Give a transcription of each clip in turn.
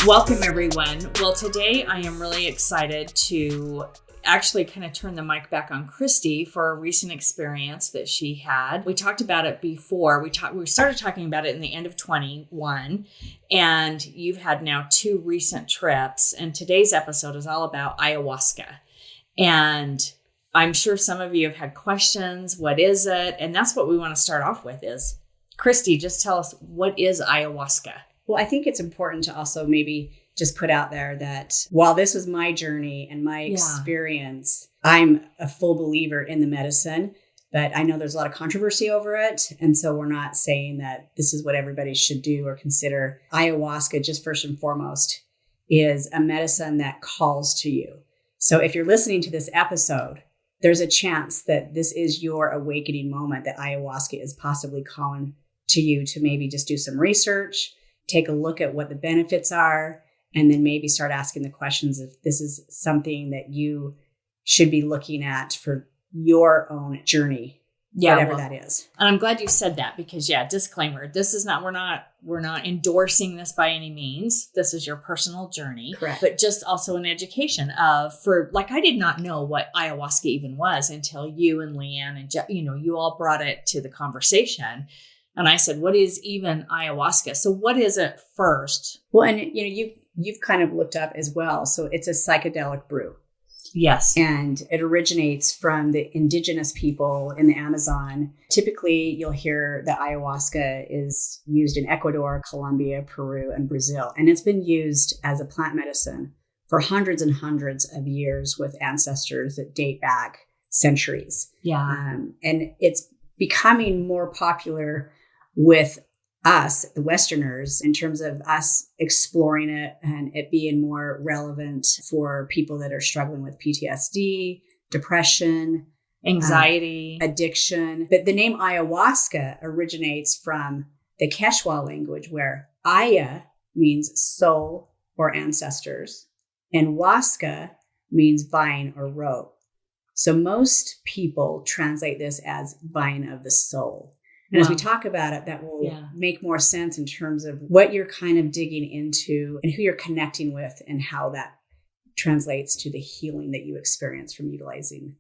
Welcome, everyone. Well, today I am really excited to actually kind of turn the mic back on Cristie for a recent experience that she had. We talked about it before. We started talking about it in the end of 21, and you've had now 2 recent trips, and today's episode is all about ayahuasca. And I'm sure some of you have had questions. What is it? And that's what we want to start off with is, Cristie, just tell us, what is ayahuasca? Well, I think it's important to also maybe just put out there that while this was my journey and my experience, I'm a full believer in the medicine, but I know there's a lot of controversy over it. And so we're not saying that this is what everybody should do or consider. Ayahuasca, just first and foremost, is a medicine that calls to you. So if you're listening to this episode, there's a chance that this is your awakening moment, that ayahuasca is possibly calling to you to maybe just do some research, take a look at what the benefits are, and then maybe start asking the questions if this is something that you should be looking at for your own journey, whatever that is. And I'm glad you said that because, disclaimer, this is not, we're not endorsing this by any means. This is your personal journey. Correct. But just also an education I did not know what ayahuasca even was until you and Leanne and, you all brought it to the conversation. And I said, what is even ayahuasca? So what is it first? Well, and you've kind of looked up as well. So it's a psychedelic brew. Yes. And it originates from the indigenous people in the Amazon. Typically, you'll hear that ayahuasca is used in Ecuador, Colombia, Peru, and Brazil. And it's been used as a plant medicine for hundreds and hundreds of years with ancestors that date back centuries. Yeah. And it's becoming more popular with us, the Westerners, in terms of us exploring it and it being more relevant for people that are struggling with PTSD, depression, anxiety, addiction. But the name ayahuasca originates from the Quechua language, where aya means soul or ancestors, and huasca means vine or root. So most people translate this as vine of the soul. And as we talk about it, that will make more sense in terms of what you're kind of digging into and who you're connecting with and how that translates to the healing that you experience from utilizing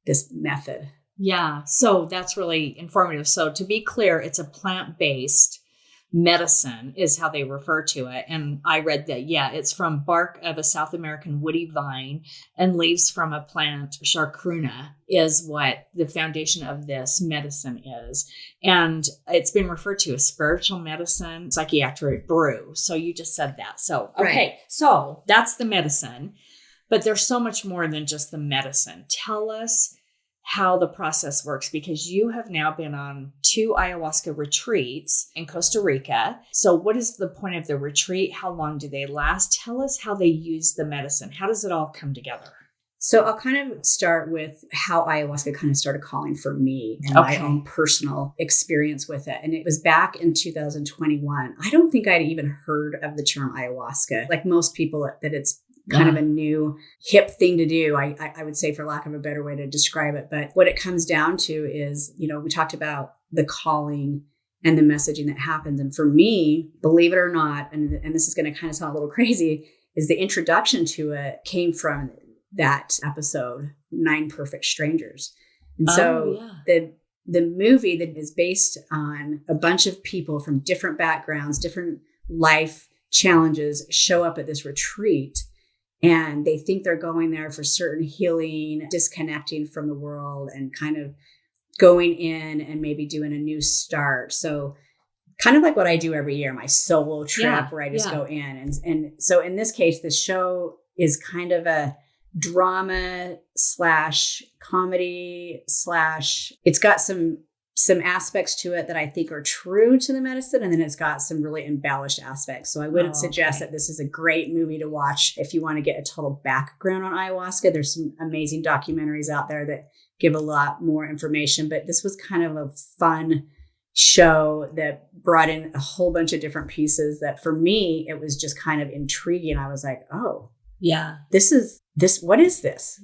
this method. Yeah. So that's really informative. So to be clear, it's a plant-based medicine is how they refer to it. And I read that, it's from bark of a South American woody vine and leaves from a plant, chacruna, is what the foundation of this medicine is. And it's been referred to as spiritual medicine, psychiatric brew. So you just said that. So, okay. Right. So that's the medicine, but there's so much more than just the medicine. Tell us how the process works, because you have now been on 2 ayahuasca retreats in Costa Rica. So what is the point of the retreat? How long do they last? Tell us how they use the medicine. How does it all come together? So I'll kind of start with how ayahuasca kind of started calling for me and my own personal experience with it. And it was back in 2021. I don't think I'd even heard of the term ayahuasca. Like most people, that it's kind of a new hip thing to do, I would say, for lack of a better way to describe it. But what it comes down to is, we talked about the calling and the messaging that happens. And for me, believe it or not, and this is going to kind of sound a little crazy, is the introduction to it came from that episode, 9 Perfect Strangers. And the movie that is based on a bunch of people from different backgrounds, different life challenges show up at this retreat. And they think they're going there for certain healing, disconnecting from the world and kind of going in and maybe doing a new start. So kind of like what I do every year, my solo trip where I just go in. And so in this case, the show is kind of a drama / comedy / it's got some aspects to it that I think are true to the medicine. And then it's got some really embellished aspects. So I wouldn't suggest that this is a great movie to watch if you want to get a total background on ayahuasca. There's some amazing documentaries out there that give a lot more information, but this was kind of a fun show that brought in a whole bunch of different pieces that for me, it was just kind of intriguing. I was like, oh, yeah, what is this?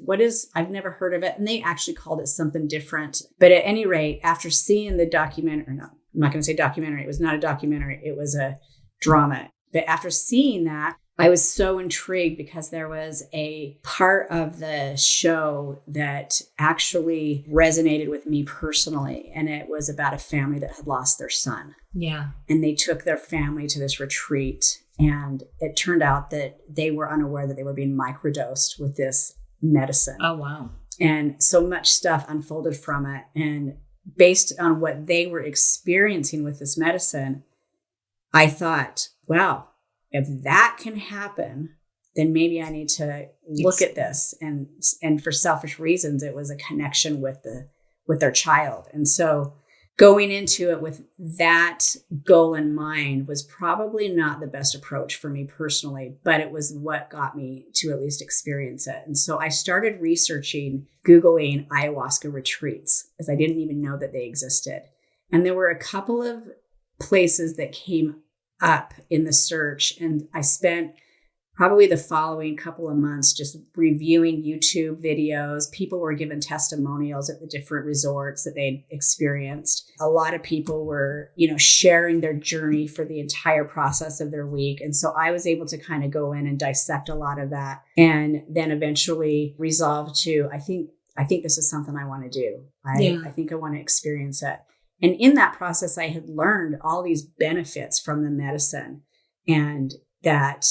I've never heard of it. And they actually called it something different. But at any rate, after seeing the documentary, I'm not going to say documentary. It was not a documentary. It was a drama. But after seeing that, I was so intrigued because there was a part of the show that actually resonated with me personally. And it was about a family that had lost their son. Yeah. And they took their family to this retreat. And it turned out that they were unaware that they were being microdosed with this medicine. Oh, wow. And so much stuff unfolded from it. And based on what they were experiencing with this medicine, I thought, wow, if that can happen, then maybe I need to look at this. And for selfish reasons, it was a connection with their child. And so going into it with that goal in mind was probably not the best approach for me personally, but it was what got me to at least experience it. And so I started Googling ayahuasca retreats, as I didn't even know that they existed. And there were a couple of places that came up in the search. And I spent probably the following couple of months just reviewing YouTube videos. People were given testimonials at the different resorts that they'd experienced. A lot of people were, sharing their journey for the entire process of their week. And so I was able to kind of go in and dissect a lot of that, and then eventually resolve to, I think this is something I want to do. I think I want to experience it. And in that process, I had learned all these benefits from the medicine, and that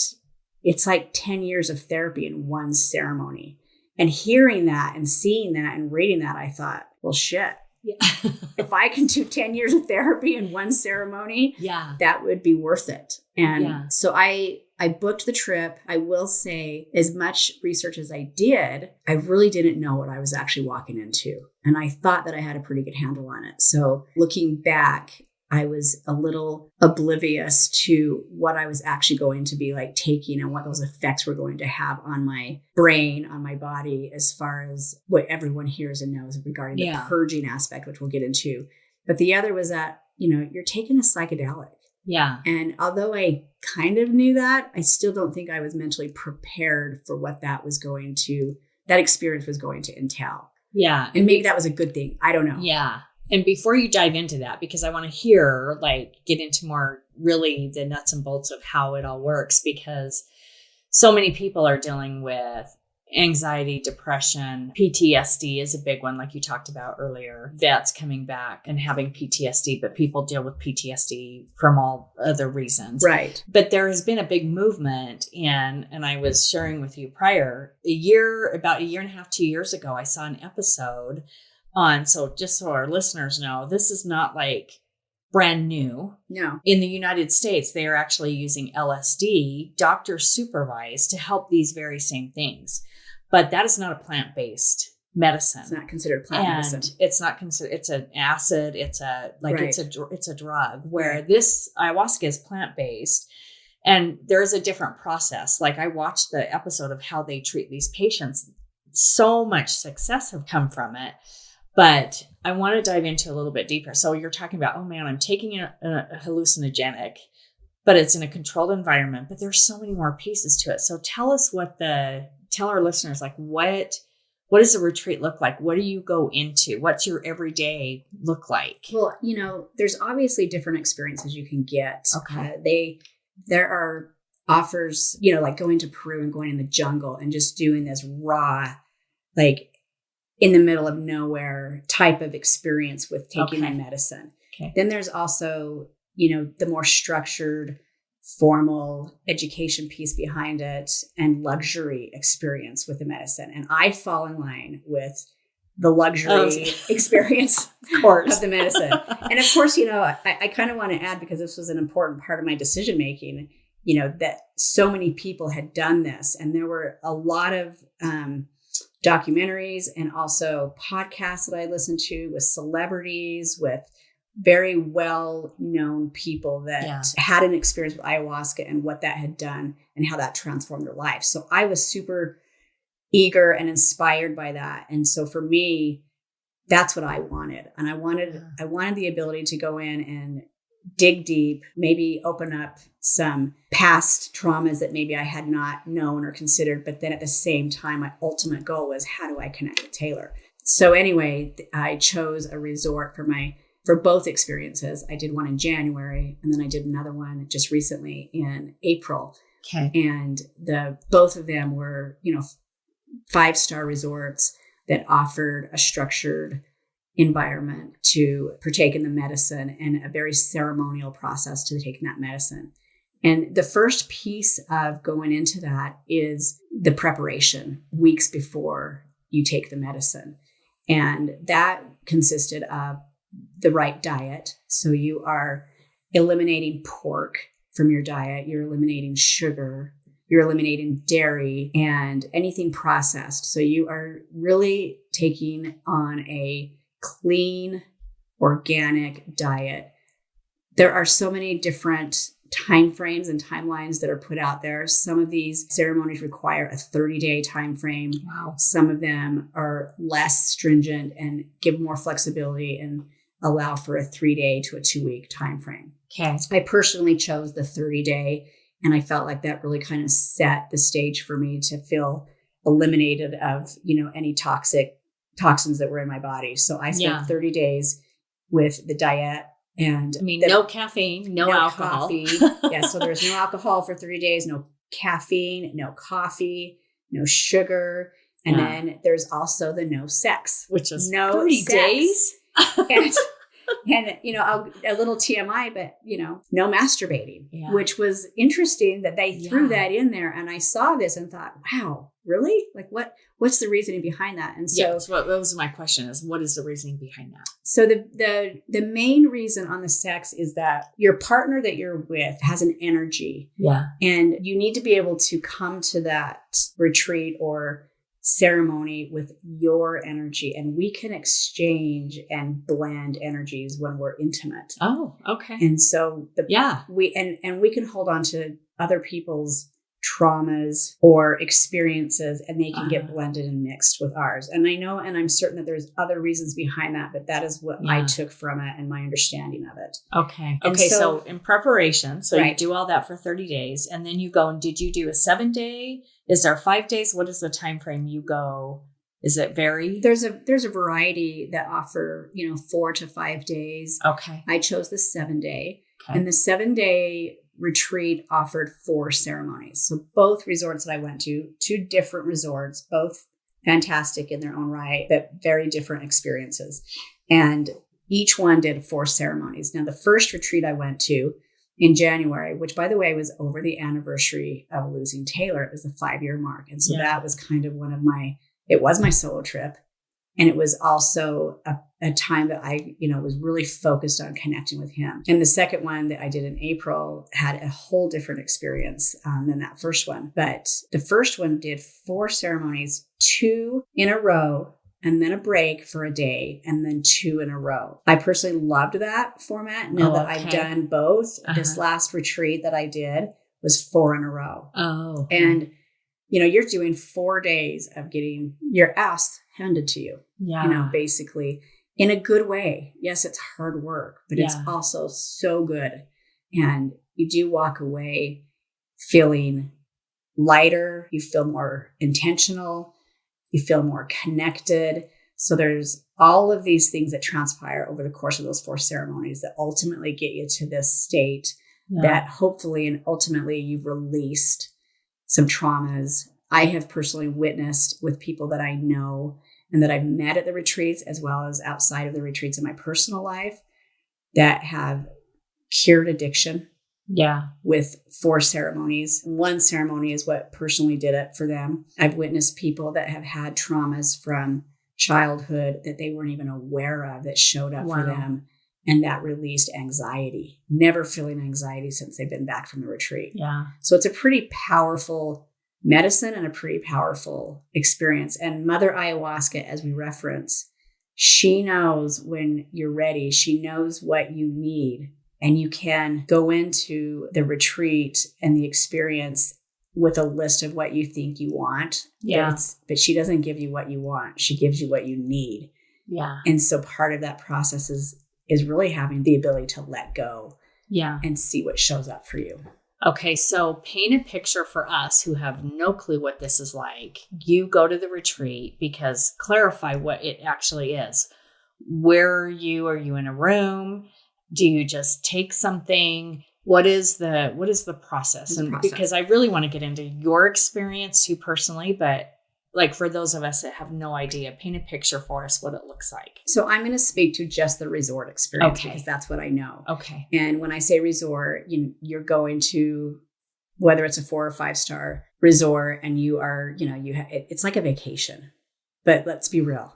it's like 10 years of therapy in one ceremony. And hearing that and seeing that and reading that, I thought, well, shit. Yeah. If I can do 10 years of therapy in one ceremony, that would be worth it. And so I booked the trip. I will say, as much research as I did, I really didn't know what I was actually walking into. And I thought that I had a pretty good handle on it. So looking back, I was a little oblivious to what I was actually going to be like taking and what those effects were going to have on my brain, on my body, as far as what everyone hears and knows regarding the purging aspect, which we'll get into. But the other was that, you're taking a psychedelic. Yeah. And although I kind of knew that, I still don't think I was mentally prepared for what that experience was going to entail. Yeah. And maybe that was a good thing. I don't know. Yeah. And before you dive into that, because I want to get into more really the nuts and bolts of how it all works, because so many people are dealing with anxiety, depression, PTSD is a big one, like you talked about earlier. Vets coming back and having PTSD, but people deal with PTSD from all other reasons. Right. But there has been a big movement and I was sharing with you prior, about a year and a half, 2 years ago, I saw an episode so just so our listeners know, this is not like brand new. No. In the United States, they are actually using LSD, doctors supervised, to help these very same things. But that is not a plant-based medicine. It's not considered plant medicine. It's not considered, it's an acid, it's a drug, where this ayahuasca is plant-based. And there is a different process. Like I watched the episode of how they treat these patients. So much success have come from it. But I want to dive into a little bit deeper. So you're talking about, oh man, I'm taking a hallucinogenic, but it's in a controlled environment. But there's so many more pieces to it. So tell us tell our listeners, like what does a retreat look like? What do you go into? What's your everyday look like? Well, there's obviously different experiences you can get. Okay. There are offers, like going to Peru and going in the jungle and just doing this raw, like in the middle of nowhere type of experience with taking my medicine. Okay. Then there's also, the more structured, formal education piece behind it and luxury experience with the medicine. And I fall in line with the luxury experience of the medicine. And of course, I kind of want to add, because this was an important part of my decision making, that so many people had done this. And there were a lot of documentaries and also podcasts that I listened to with celebrities, with very well-known people that had an experience with ayahuasca and what that had done and how that transformed their life. So I was super eager and inspired by that. And so for me, that's what I wanted. And I wanted the ability to go in and dig deep, maybe open up some past traumas that maybe I had not known or considered. But then at the same time, my ultimate goal was, how do I connect with Taylor? So anyway, I chose a resort for both experiences. I did one in January, and then I did another one just recently in April. Okay. And both of them were, 5-star resorts that offered a structured environment to partake in the medicine and a very ceremonial process to taking that medicine. And the first piece of going into that is the preparation weeks before you take the medicine. And that consisted of the right diet. So you are eliminating pork from your diet. You're eliminating sugar. You're eliminating dairy and anything processed. So you are really taking on a clean, organic diet. There are so many different time frames and timelines that are put out there. Some of these ceremonies require a 30-day time frame. Wow. Some of them are less stringent and give more flexibility and allow for a 3-day to a 2-week time frame. Okay. I personally chose the 30-day, and I felt like that really kind of set the stage for me to feel eliminated of, any toxins that were in my body. So I spent 30 days with the diet. And no caffeine, no alcohol. Coffee. Yeah, so there's no alcohol for 30 days, no caffeine, no coffee, no sugar. And then there's also the no sex. Which is no 30 sex. Days. and a little TMI, but, no masturbating, which was interesting that they threw that in there. And I saw this and thought, wow, really? Like what's the reasoning behind that? And so that was my question is, what is the reasoning behind that? So the main reason on the sex is that your partner that you're with has an energy. Yeah. And you need to be able to come to that retreat or ceremony with your energy, and we can exchange and blend energies when we're intimate. Oh, okay. And so we can hold on to other people's traumas or experiences, and they can get blended and mixed with ours. And I know, and I'm certain that there's other reasons behind that, but that is what I took from it and my understanding of it. Okay. And okay. So in preparation, right. You do all that for 30 days and then you go, and did you do a 7-day? Is there 5 days? What is the time frame you go? Is it vary? There's a variety that offer, 4 to 5 days. Okay. I chose the 7-day. Okay. And the 7-day retreat offered 4 ceremonies. So both resorts that I went to, 2 different resorts, both fantastic in their own right, but very different experiences. And each one did 4 ceremonies. Now, the first retreat I went to in January, which by the way was over the anniversary of losing Taylor, it was the 5-year mark. And so that was kind of it was my solo trip. And it was also a time that I, was really focused on connecting with him. And the second one that I did in April had a whole different experience than that first one. But the first one did 4 ceremonies, 2 in a row, and then a break for a day, and then 2 in a row. I personally loved that format. Now that I've done both, this last retreat that I did was 4 in a row. Oh. Okay. And, you're doing 4 days of getting your ass handed to you. Yeah. Basically in a good way. Yes, it's hard work, but it's also so good. And you do walk away feeling lighter. You feel more intentional. You feel more connected. So there's all of these things that transpire over the course of those 4 ceremonies that ultimately get you to this state that hopefully and ultimately you've released some traumas. I have personally witnessed with people that I know and that I've met at the retreats, as well as outside of the retreats in my personal life, that have cured addiction. Yeah. With 4 ceremonies. 1 ceremony is what personally did it for them. I've witnessed people that have had traumas from childhood that they weren't even aware of that showed up for them. And that released anxiety, never feeling anxiety since they've been back from the retreat. Yeah. So it's a pretty powerful medicine and a pretty powerful experience. And Mother Ayahuasca, as we reference, she knows when you're ready. She knows what you need. And you can go into the retreat and the experience with a list of what you think you want. Yeah. But she doesn't give you what you want. She gives you what you need. Yeah. And so part of that process is really having the ability to let go. Yeah. And see what shows up for you. Okay, so paint a picture for us who have no clue what this is like. You go to the retreat, because clarify what it actually is. Where are you? Are you in a room? Do you just take something? What is the process? And because I really want to get into your experience too personally, but like for those of us that have no idea, paint a picture for us what it looks like. So I'm going to speak to just the resort experience because that's what I know. Okay. And when I say resort, you're going to, whether it's a 4 or 5 star resort, and you are, it's like a vacation. But let's be real.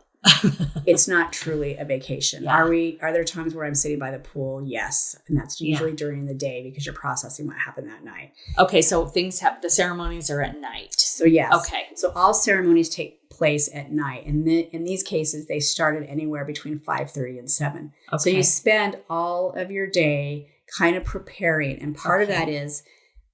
It's not truly a vacation. Yeah. Are there times where I'm sitting by the pool? Yes. And that's usually during the day because you're processing what happened that night. Okay. So the ceremonies are at night. So yes. Okay. So all ceremonies take place at night. And in these cases, they started anywhere between 5:30 and 7. Okay. So you spend all of your day kind of preparing. And part of that is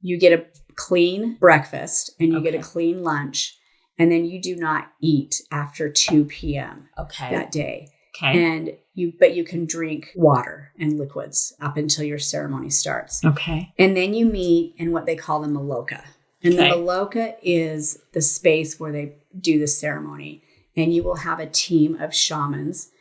you get a clean breakfast and you get a clean lunch. And then you do not eat after 2 p.m. That day. Okay. And you can drink water and liquids up until your ceremony starts. Okay. And then you meet in what they call the maloka. And the maloka is the space where they do the ceremony. And you will have a team of shamans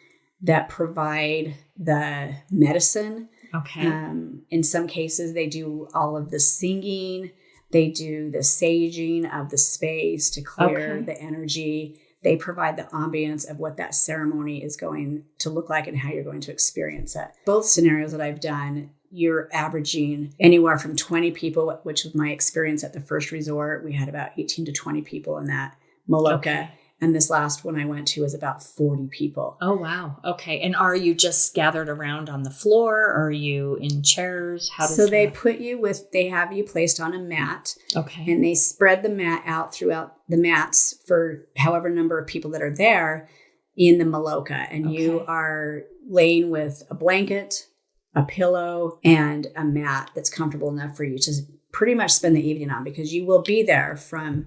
that provide the medicine. Okay. In some cases, they do all of the singing. They do the saging of the space to clear the energy. They provide the ambience of what that ceremony is going to look like and how you're going to experience it. Both scenarios that I've done, you're averaging anywhere from 20 people, which was my experience at the first resort. We had about 18 to 20 people in that maloka. Okay. And this last one I went to was about 40 people. Oh, wow. Okay. And are you just gathered around on the floor? Or are you in chairs? They have you placed on a mat. Okay. And they spread the mat out throughout the mats for however number of people that are there in the maloka. And you are laying with a blanket, a pillow, and a mat that's comfortable enough for you to pretty much spend the evening on, because you will be there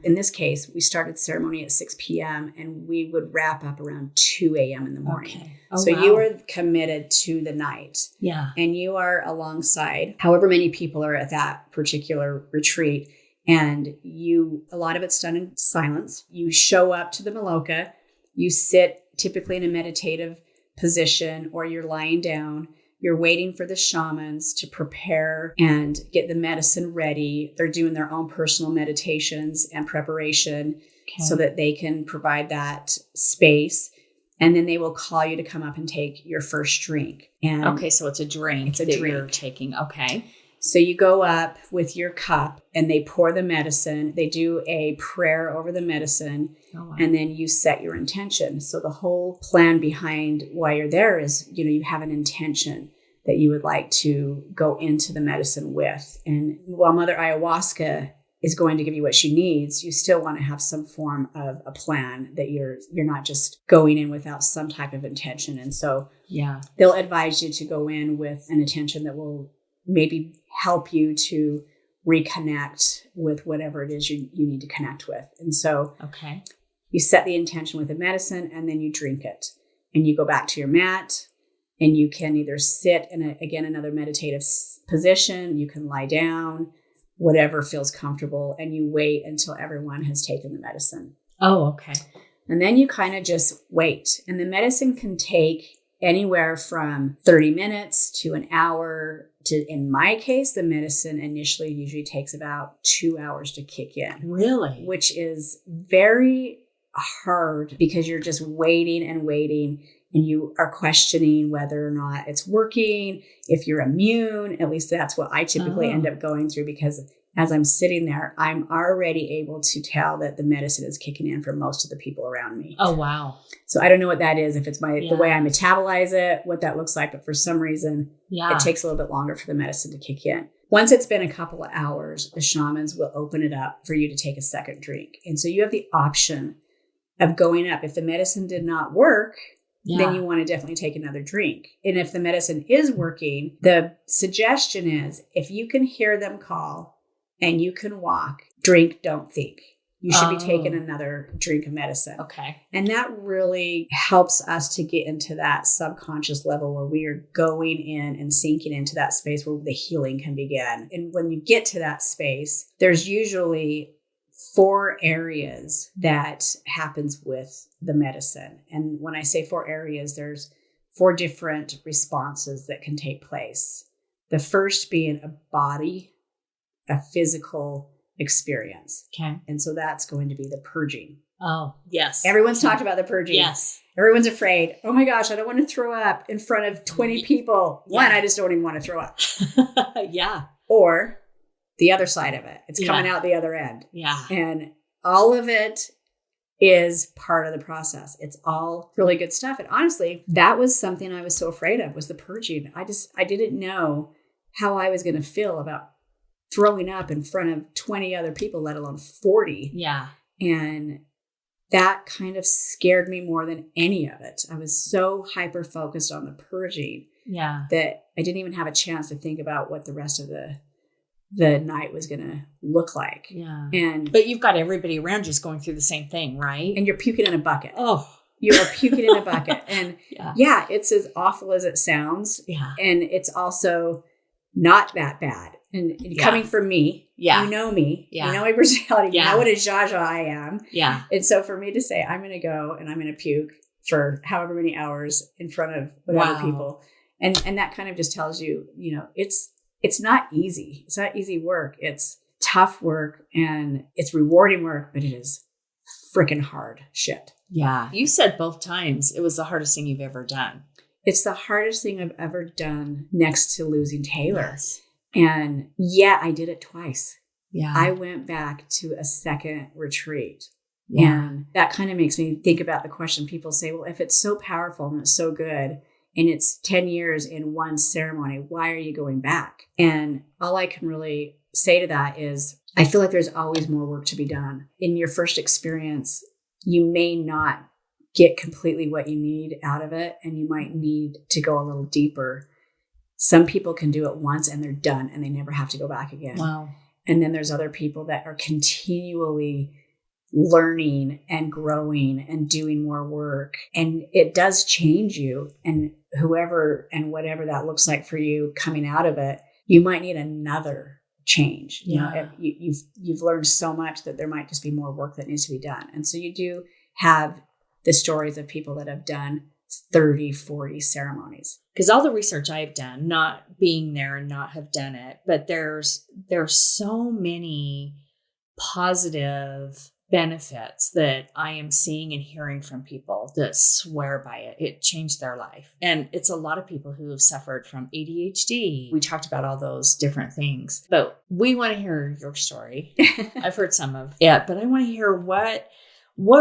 in this case, we started ceremony at 6 p.m. and we would wrap up around 2 a.m. in the morning. Okay. Oh, so you are committed to the night. Yeah. And you are alongside however many people are at that particular retreat. And a lot of it's done in silence. You show up to the maloka, you sit typically in a meditative position, or you're lying down. You're waiting for the shamans to prepare and get the medicine ready. They're doing their own personal meditations and preparation so that they can provide that space. And then they will call you to come up and take your first drink. And so it's a drink. It's a drink you're taking. Okay. So you go up with your cup and they pour the medicine. They do a prayer over the medicine. Oh, wow. And then you set your intention. So the whole plan behind why you're there is, you have an intention that you would like to go into the medicine with. And while Mother Ayahuasca is going to give you what she needs, you still want to have some form of a plan, that you're not just going in without some type of intention. And so they'll advise you to go in with an intention that will maybe help you to reconnect with whatever it is you need to connect with. And so you set the intention with the medicine and then you drink it. And you go back to your mat and you can either sit in another meditative position, you can lie down, whatever feels comfortable, and you wait until everyone has taken the medicine. Oh, okay. And then you kind of just wait. And the medicine can take anywhere from 30 minutes to an hour to, in my case, the medicine initially usually takes about 2 hours to kick in. Really? Which is very hard because you're just waiting and waiting, and you are questioning whether or not it's working, if you're immune. At least that's what I typically end up going through, because as I'm sitting there, I'm already able to tell that the medicine is kicking in for most of the people around me. Oh, wow. So I don't know what that is, if it's the way I metabolize it, what that looks like. But for some reason, it takes a little bit longer for the medicine to kick in. Once it's been a couple of hours, the shamans will open it up for you to take a second drink. And so you have the option of going up. If the medicine did not work, then you want to definitely take another drink. And if the medicine is working, the suggestion is, if you can hear them call and you can walk, drink, don't think. You should be taking another drink of medicine. Okay. And that really helps us to get into that subconscious level where we are going in and sinking into that space where the healing can begin. And when you get to that space, there's usually 4 areas that happens with the medicine. And when I say 4 areas, there's 4 different responses that can take place. The first being a physical experience. Okay. And so that's going to be the purging. Oh, yes. Everyone's talked about the purging. Yes. Everyone's afraid. Oh my gosh, I don't want to throw up in front of 20 people. Yeah. One, I just don't even want to throw up. Yeah. Or the other side of it. It's coming out the other end. Yeah. And all of it is part of the process. It's all really good stuff. And honestly, that was something I was so afraid of, was the purging. I didn't know how I was going to feel about throwing up in front of 20 other people, let alone 40. Yeah. And that kind of scared me more than any of it. I was so hyper focused on the purging that I didn't even have a chance to think about what the rest of the night was going to look like. Yeah. But you've got everybody around you going through the same thing, right? And you're puking in a bucket. Oh, you are puking in a bucket. And it's as awful as it sounds. Yeah. And it's also not that bad. And coming from me, you know me, you know my personality, you know what a Jaja I am. Yeah. And so for me to say, I'm going to go and I'm going to puke for however many hours in front of whatever people. And that kind of just tells you, it's not easy. It's not easy work. It's tough work and it's rewarding work, but it is freaking hard shit. Yeah. You said both times it was the hardest thing you've ever done. It's the hardest thing I've ever done next to losing Taylor. Yes. And I did it twice. Yeah. I went back to a second retreat. Yeah. And that kind of makes me think about the question people say, well, if it's so powerful and it's so good and it's 10 years in one ceremony, why are you going back? And all I can really say to that is, I feel like there's always more work to be done. In your first experience, you may not get completely what you need out of it, and you might need to go a little deeper. Some people can do it once and they're done and they never have to go back again. Wow. And then there's other people that are continually learning and growing and doing more work. And it does change you. And whoever and whatever that looks like for you coming out of it, you might need another change. Yeah. You've learned so much that there might just be more work that needs to be done. And so you do have the stories of people that have done 30, 40 ceremonies. Because all the research I've done, not being there and not have done it, but there's so many positive benefits that I am seeing and hearing from people that swear by it. It changed their life. And it's a lot of people who have suffered from ADHD. We talked about all those different things, but we want to hear your story. I've heard some of it, but I want to hear what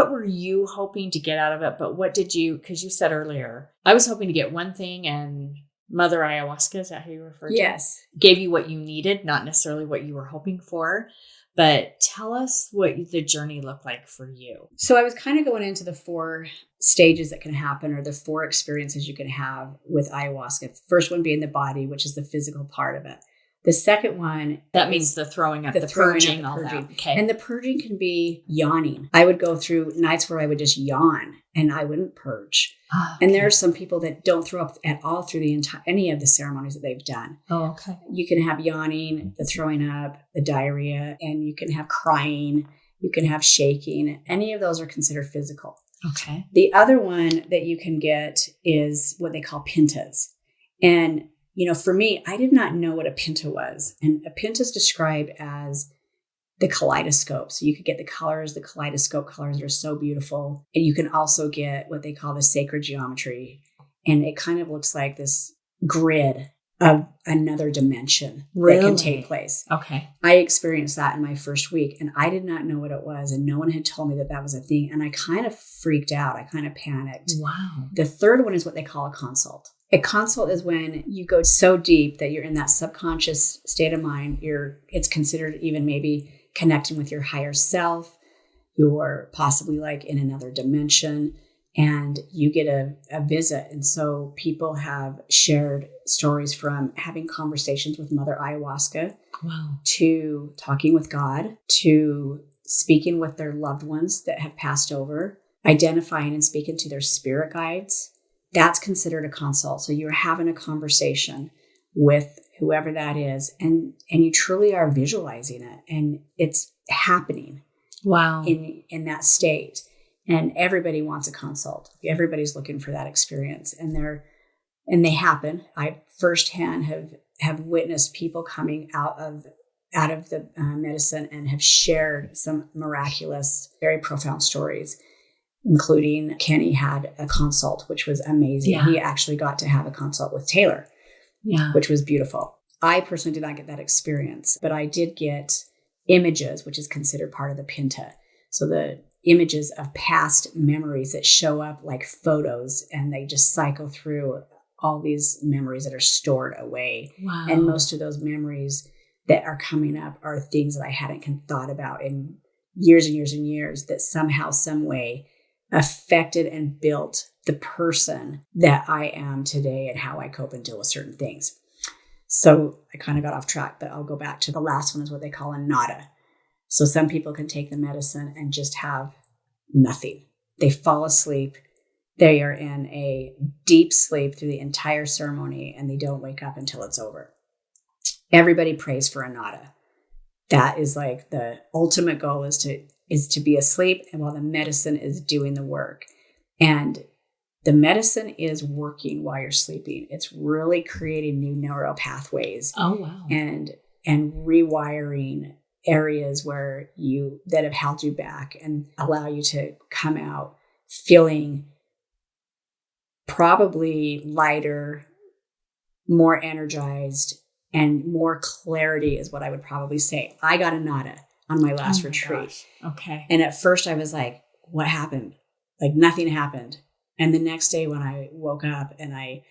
were you hoping to get out of it? But what did you, because you said earlier, I was hoping to get one thing and Mother Ayahuasca, is that how you referred to it? Yes. Gave you what you needed, not necessarily what you were hoping for. But tell us what the journey looked like for you. So I was kind of going into the 4 stages that can happen, or the 4 experiences you can have with ayahuasca. First one being the body, which is the physical part of it. The second one... That means the throwing up, the purging, all that. Okay. And the purging can be yawning. I would go through nights where I would just yawn and I wouldn't purge. Oh, okay. And there are some people that don't throw up at all through any of the ceremonies that they've done. Oh, okay. You can have yawning, the throwing up, the diarrhea, and you can have crying. You can have shaking. Any of those are considered physical. Okay. The other one that you can get is what they call pintas. And for me, I did not know what a pinta was. And a pinta is described as the kaleidoscope. So you could get the kaleidoscope colors that are so beautiful. And you can also get what they call the sacred geometry. And it kind of looks like this grid of another dimension that can take place. Okay. I experienced that in my first week and I did not know what it was. And no one had told me that was a thing. And I kind of freaked out. I kind of panicked. Wow. The third one is what they call a consult. A consult is when you go so deep that you're in that subconscious state of mind. It's considered even maybe connecting with your higher self. You're possibly like in another dimension and you get a visit. And so people have shared stories from having conversations with Mother Ayahuasca, wow, to talking with God, to speaking with their loved ones that have passed over, identifying and speaking to their spirit guides. That's considered a consult. So you're having a conversation with whoever that is, and you truly are visualizing it, and it's happening. Wow. In that state. And everybody wants a consult. Everybody's looking for that experience, and they happen. I firsthand have have witnessed people coming out of the medicine and have shared some miraculous, very profound stories, including Kenny had a consult, which was amazing. Yeah. He actually got to have a consult with Taylor, which was beautiful. I personally did not get that experience, but I did get images, which is considered part of the Pinta. So the images of past memories that show up like photos, and they just cycle through all these memories that are stored away. Wow. And most of those memories that are coming up are things that I hadn't thought about in years and years and years, that somehow, some way affected and built the person that I am today and how I cope and deal with certain things. So I kind of got off track, but I'll go back to the last one, is what they call a nada. So some people can take the medicine and just have nothing. They fall asleep. They are in a deep sleep through the entire ceremony, and they don't wake up until it's over. Everybody prays for a nada. That is like the ultimate goal, is to be asleep, and while the medicine is doing the work. And the medicine is working while you're sleeping. It's really creating new neural pathways. Oh, wow. And rewiring areas that have held you back, and allow you to come out feeling probably lighter, more energized, and more clarity is what I would probably say. I got a nada on my last retreat. Gosh. Okay. And at first I was like, what happened? Like nothing happened. And the next day when I woke up and I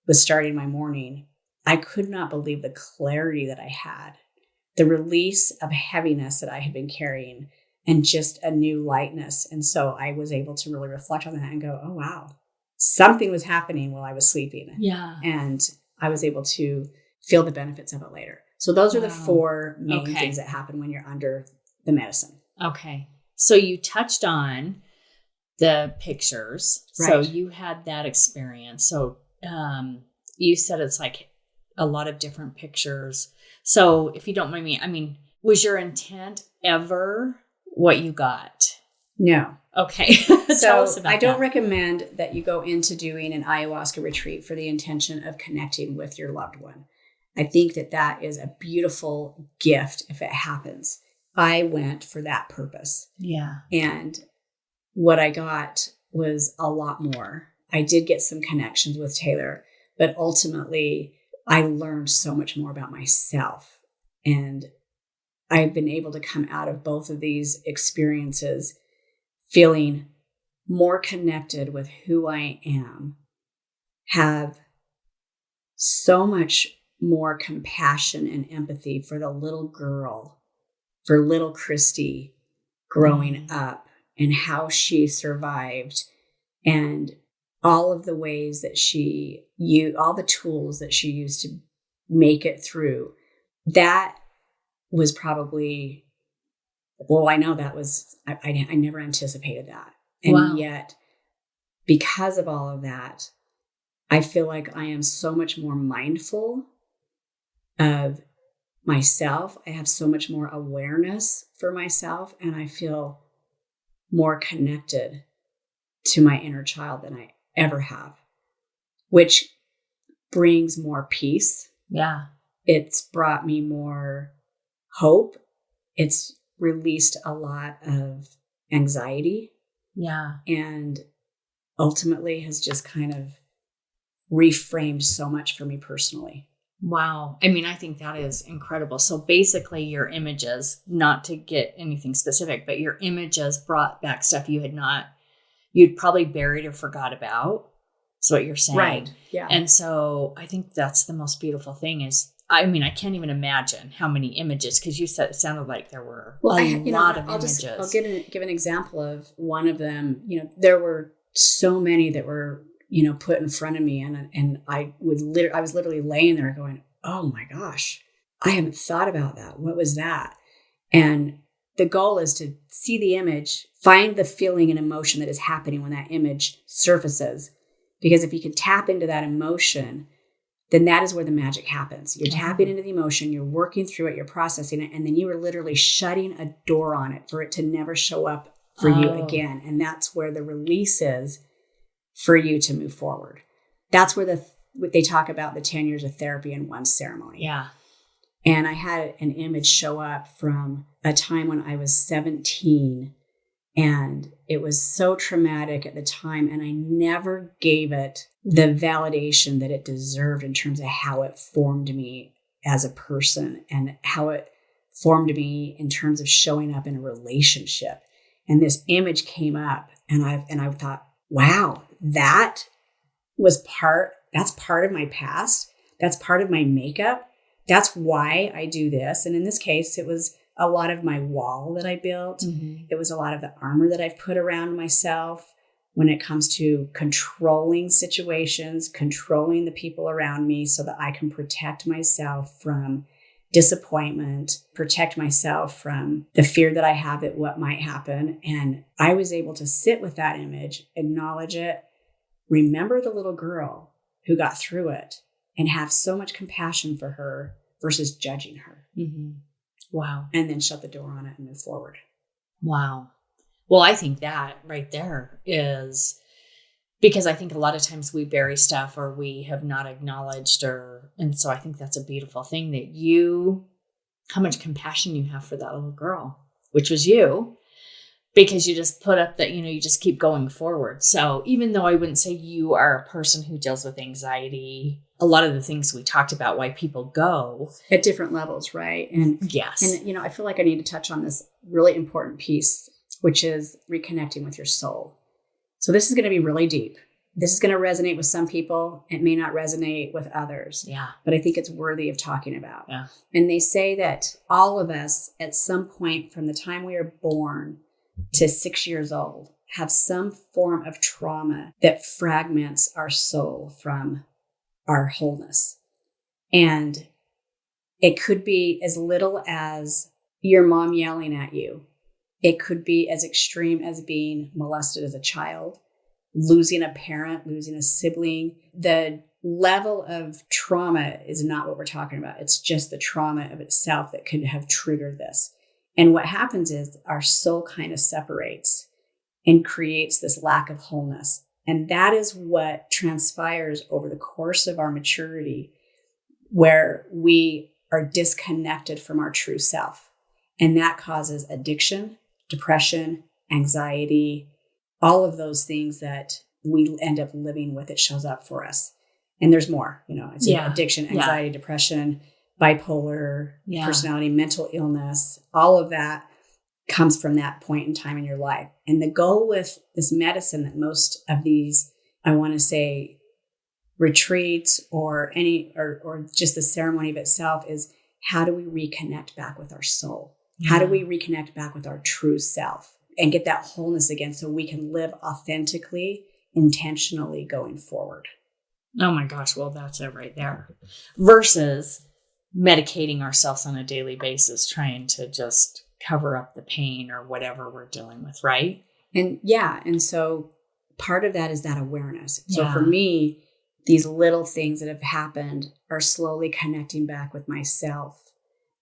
was starting my morning, I could not believe the clarity that I had, the release of heaviness that I had been carrying, and just a new lightness. And so I was able to really reflect on that and go, oh, wow, something was happening while I was sleeping. Yeah. And I was able to feel the benefits of it later. So those are the 4 main things that happen when you're under the medicine. Okay. So you touched on the pictures. Right. So you had that experience. So you said it's like a lot of different pictures. So if you don't mind me, I mean, was your intent ever what you got? No. Okay. So I don't recommend that you go into doing an ayahuasca retreat for the intention of connecting with your loved one. I think that is a beautiful gift if it happens. I went for that purpose. Yeah. And what I got was a lot more. I did get some connections with Taylor, but ultimately I learned so much more about myself. And I've been able to come out of both of these experiences feeling more connected with who I am, have so much more compassion and empathy for the little girl, for little Cristie growing up, and how she survived, and all of the ways that all the tools that she used to make it through. That was probably, well, I know that was, I never anticipated that. And yet, because of all of that, I feel like I am so much more mindful of myself. I have so much more awareness for myself, and I feel more connected to my inner child than I ever have, which brings more peace. Yeah. It's brought me more hope. It's released a lot of anxiety. Yeah. And ultimately has just kind of reframed so much for me personally. Wow. I mean, I think that is incredible. So basically your images, not to get anything specific, but your images brought back stuff you'd probably buried or forgot about. That's what you're saying. Right. Yeah. And so I think that's the most beautiful thing is, I mean, I can't even imagine how many images, because you said it sounded like there were a lot of images. I'll give an example of one of them. There were so many that were, put in front of me, and I was literally laying there going, oh my gosh, I haven't thought about that. What was that? And the goal is to see the image, find the feeling and emotion that is happening when that image surfaces. Because if you can tap into that emotion, then that is where the magic happens. You're tapping into the emotion, you're working through it, you're processing it, and then you are literally shutting a door on it for it to never show up for you again. And that's where the release is for you to move forward. That's where they talk about the 10 years of therapy in one ceremony. Yeah. And I had an image show up from a time when I was 17, and it was so traumatic at the time. And I never gave it the validation that it deserved in terms of how it formed me as a person and how it formed me in terms of showing up in a relationship. And this image came up, and I thought, wow, that's part of my past. That's part of my makeup. That's why I do this. And in this case, it was a lot of my wall that I built. Mm-hmm. It was a lot of the armor that I've put around myself when it comes to controlling situations, controlling the people around me so that I can protect myself from disappointment, protect myself from the fear that I have that what might happen. And I was able to sit with that image, acknowledge it, remember the little girl who got through it, and have so much compassion for her versus judging her. Mm-hmm. Wow. And then shut the door on it and move forward. Wow. Well, I think that right there is because I think a lot of times we bury stuff or we have not acknowledged and so I think that's a beautiful thing that how much compassion you have for that little girl, which was you, because you just put up that, you just keep going forward. So even though I wouldn't say you are a person who deals with anxiety, a lot of the things we talked about, why people go at different levels, right? And yes. And, I feel like I need to touch on this really important piece, which is reconnecting with your soul. So this is going to be really deep. This is going to resonate with some people. It may not resonate with others. Yeah. But I think it's worthy of talking about. Yeah. And they say that all of us at some point from the time we are born to 6 years old have some form of trauma that fragments our soul from our wholeness. And it could be as little as your mom yelling at you. It could be as extreme as being molested as a child, losing a parent, losing a sibling. The level of trauma is not what we're talking about. It's just the trauma of itself that could have triggered this. And what happens is our soul kind of separates and creates this lack of wholeness. And that is what transpires over the course of our maturity, where we are disconnected from our true self. And that causes addiction, depression, anxiety, all of those things that we end up living with. It shows up for us. And there's more, it's addiction, anxiety, depression, bipolar personality, mental illness, all of that comes from that point in time in your life. And the goal with this medicine that most of these, I want to say, retreats or just the ceremony of itself is, how do we reconnect back with our soul? How do we reconnect back with our true self and get that wholeness again so we can live authentically, intentionally going forward? Oh my gosh. Well, that's it right there. Versus medicating ourselves on a daily basis, trying to just cover up the pain or whatever we're dealing with, right? And so part of that is that awareness. So for me, these little things that have happened are slowly connecting back with myself.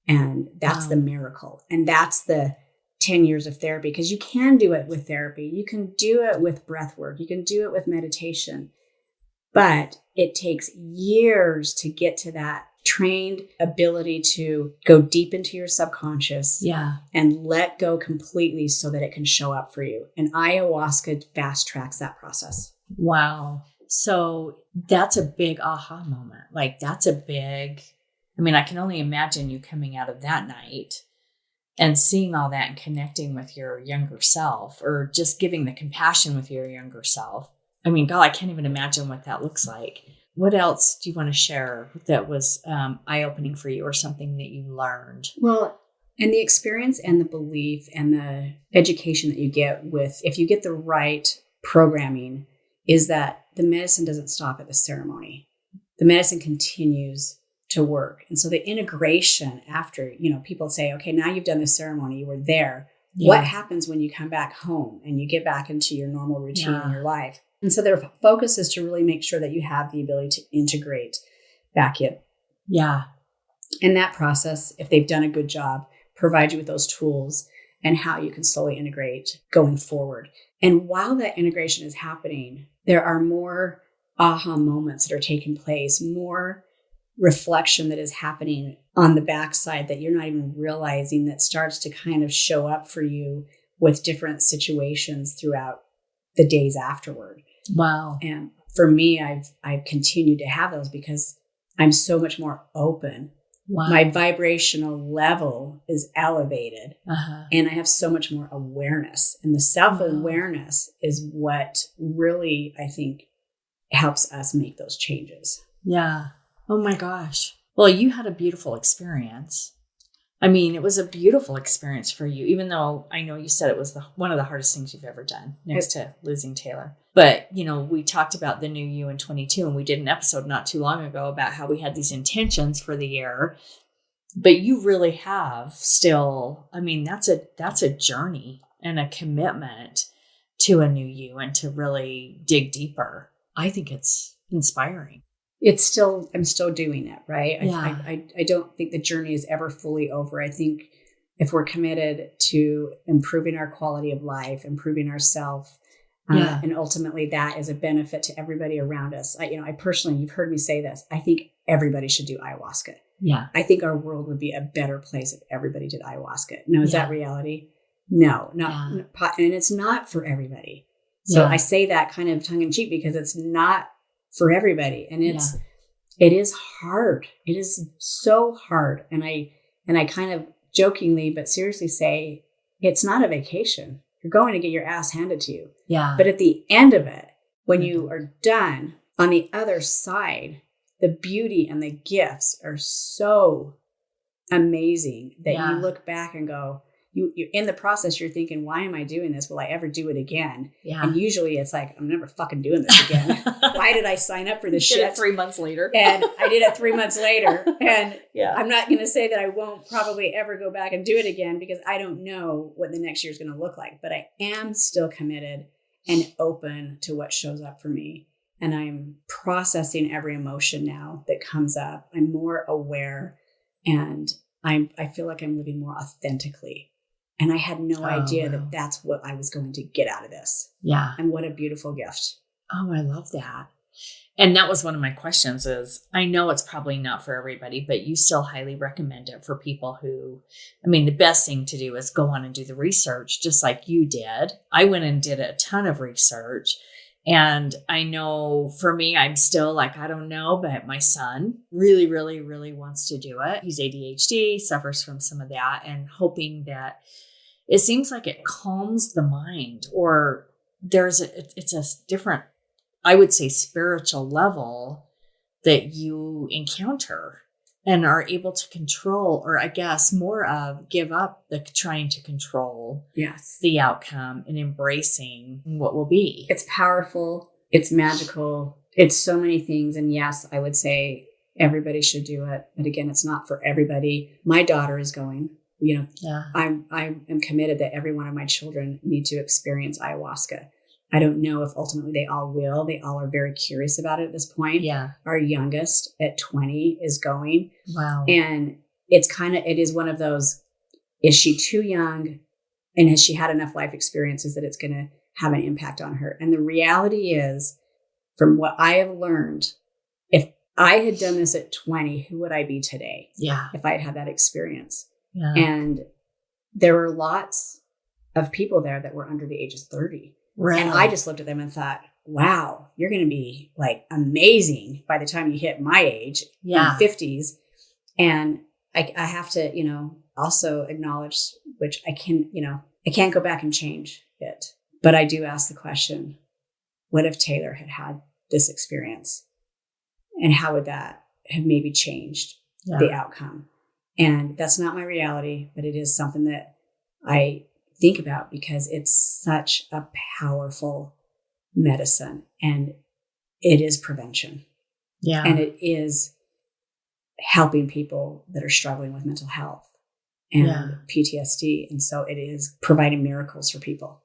And that's the miracle. And that's the 10 years of therapy, because you can do it with therapy. You can do it with breath work. You can do it with meditation. But it takes years to get to that trained ability to go deep into your subconscious and let go completely so that it can show up for you. And ayahuasca fast tracks that process. Wow. So that's a big aha moment. Like that's a big, I can only imagine you coming out of that night and seeing all that and connecting with your younger self, or just giving the compassion with your younger self. God, I can't even imagine what that looks like. What else do you want to share that was eye-opening for you, or something that you learned? Well, and the experience and the belief and the education that you get if you get the right programming, is that the medicine doesn't stop at the ceremony. The medicine continues to work. And so the integration after, people say, okay, now you've done the ceremony, you were there. Yeah. What happens when you come back home and you get back into your normal routine in your life? And so their focus is to really make sure that you have the ability to integrate back in. Yeah. And that process, if they've done a good job, provide you with those tools and how you can slowly integrate going forward. And while that integration is happening, there are more aha moments that are taking place, more reflection that is happening on the backside that you're not even realizing, that starts to kind of show up for you with different situations throughout the days afterward. Wow. And for me, I've continued to have those because I'm so much more open. Wow. My vibrational level is elevated, and I have so much more awareness. And the self-awareness is what really, I think, helps us make those changes. Yeah. Oh my gosh. Well, you had a beautiful experience. I mean, it was a beautiful experience for you, even though I know you said it was one of the hardest things you've ever done next to losing Taylor. But, you know, we talked about the new you in 22, and we did an episode not too long ago about how we had these intentions for the year. But you really have still, I mean, that's a journey and a commitment to a new you and to really dig deeper. I think it's inspiring. I'm still doing it, right? Yeah. I don't think the journey is ever fully over. I think if we're committed to improving our quality of life, improving ourselves, and ultimately that is a benefit to everybody around us. I personally, you've heard me say this, I think everybody should do ayahuasca. Yeah. I think our world would be a better place if everybody did ayahuasca. Now, is that reality? No, and it's not for everybody. So I say that kind of tongue in cheek because it's not for everybody. And it is hard. It is so hard. And I kind of jokingly, but seriously say, it's not a vacation. You're going to get your ass handed to you. Yeah. But at the end of it, when you are done, on the other side, the beauty and the gifts are so amazing that you look back and go, you in the process, you're thinking, why am I doing this? Will I ever do it again? Yeah. And usually it's like, I'm never fucking doing this again. Why did I sign up for this shit? Did it 3 months later. And I did it 3 months later. And I'm not going to say that I won't probably ever go back and do it again because I don't know what the next year is going to look like. But I am still committed and open to what shows up for me. And I'm processing every emotion now that comes up. I'm more aware, and I feel like I'm living more authentically. And I had no idea that that's what I was going to get out of this. Yeah. And what a beautiful gift. Oh, I love that. And that was one of my questions is, I know it's probably not for everybody, but you still highly recommend it for people who, I mean, the best thing to do is go on and do the research, just like you did. I went and did a ton of research. And I know for me, I'm still like, I don't know, but my son really, really, really wants to do it. He's ADHD, suffers from some of that, and hoping that it seems like it calms the mind, or it's a different, I would say, spiritual level that you encounter and are able to control, or I guess more of give up the trying to control the outcome and embracing what will be. It's powerful. It's magical. It's so many things. And yes, I would say everybody should do it. But again, it's not for everybody. My daughter is going. I am committed that every one of my children need to experience ayahuasca. I don't know if ultimately they all will. They all are very curious about it at this point. Yeah. Our youngest at 20 is going. Wow. And it is one of those, is she too young? And has she had enough life experiences that it's going to have an impact on her? And the reality is, from what I have learned, if I had done this at 20, who would I be today? Yeah. If I had had that experience. Yeah. And there were lots of people there that were under the age of 30. Right. And I just looked at them and thought, wow, you're going to be like amazing by the time you hit my age, in the 50s. And I have to, also acknowledge, which I can't go back and change it. But I do ask the question, what if Taylor had had this experience? And how would that have maybe changed the outcome? And that's not my reality, but it is something that I think about because it's such a powerful medicine, and it is prevention. Yeah. And it is helping people that are struggling with mental health and PTSD. And so it is providing miracles for people.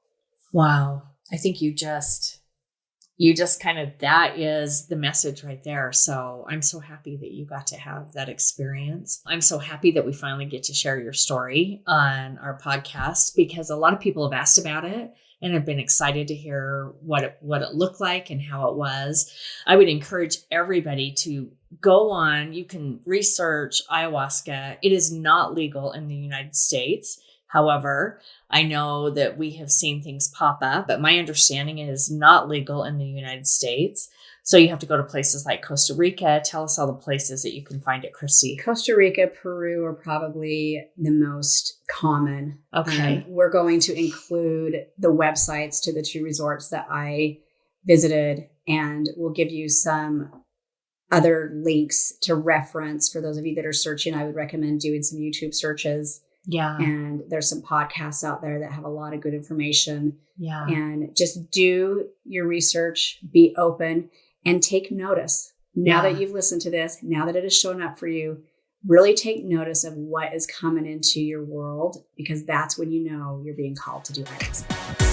Wow. I think you just you just kind of, that is the message right there. So I'm so happy that you got to have that experience. I'm so happy that we finally get to share your story on our podcast, because a lot of people have asked about it and have been excited to hear what it looked like and how it was. I would encourage everybody to go on. You can research ayahuasca. It is not legal in the United States. However, I know that we have seen things pop up, but my understanding is not legal in the United States. So you have to go to places like Costa Rica. Tell us all the places that you can find it, Cristie. Costa Rica, Peru are probably the most common. Okay. We're going to include the websites to the 2 resorts that I visited, and we'll give you some other links to reference for those of you that are searching. I would recommend doing some YouTube searches. Yeah. And there's some podcasts out there that have a lot of good information. Yeah. And just do your research, be open, and take notice. Now that you've listened to this, now that it has shown up for you, really take notice of what is coming into your world, because that's when you know you're being called to do ayahuasca.